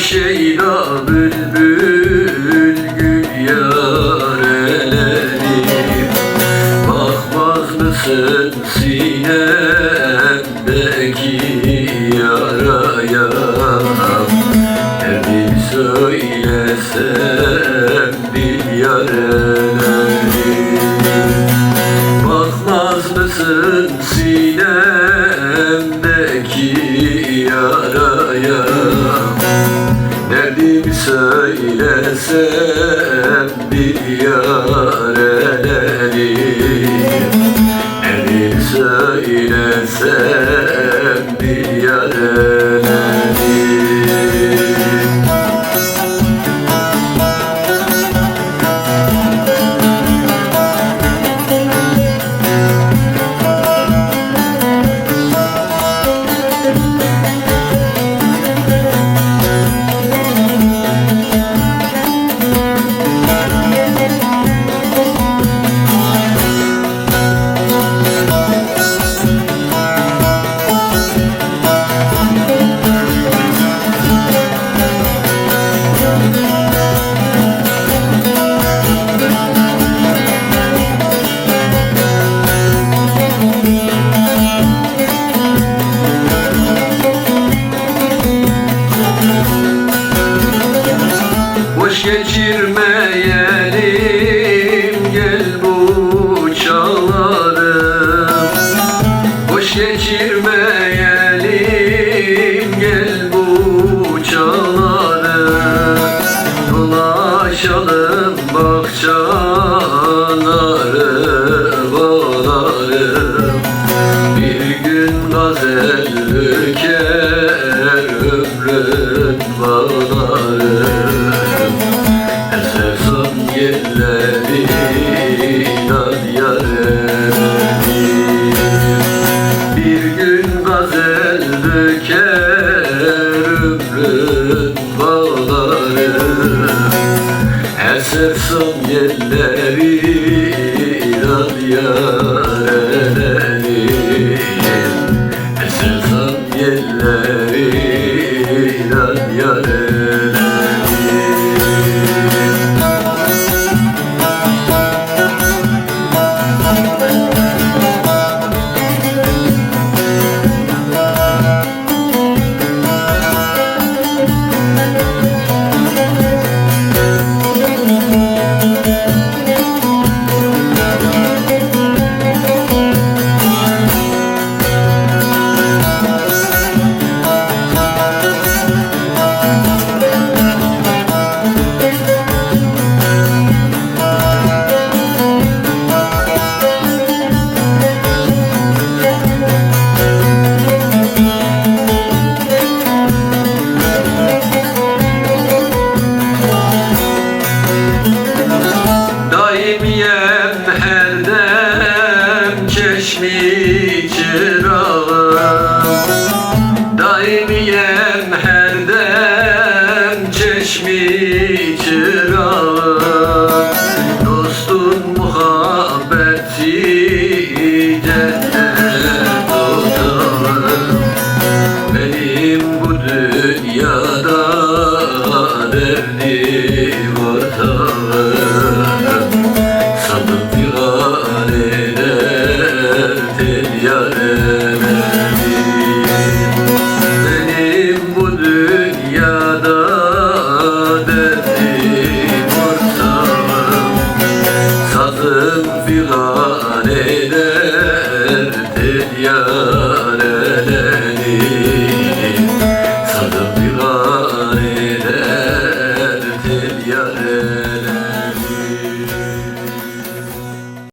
Şeyda bülbül gül yareleri, bakmaz mısın sinemdeki yaraya? Derdim söylesem bil yareleri, bakmaz mısın sinemdeki yaraya? Derdimi söylesem bir yareleri, derdimi söylesem bir yareleri. Boş geçirmeyelim gel bu çağları, boş geçirmeyelim gel bu çağları. Dolaşalım bahçaları, bağları, bir gün gazel döker ömrün bağları. Esersan yerleri nad yareleri, bir gün gazel döker ömrün bağları. Esersan yerleri nad yareleri, esersan yerleri nad yareleri. Her dem çeşmi çırağım, daimiyem her dem çeşmi çırağım. Dostun muhabbeti cennet otağım, benim bu dünyada derdim ortağım. Sadık figan eder tel yareleri, benim bu dünya yar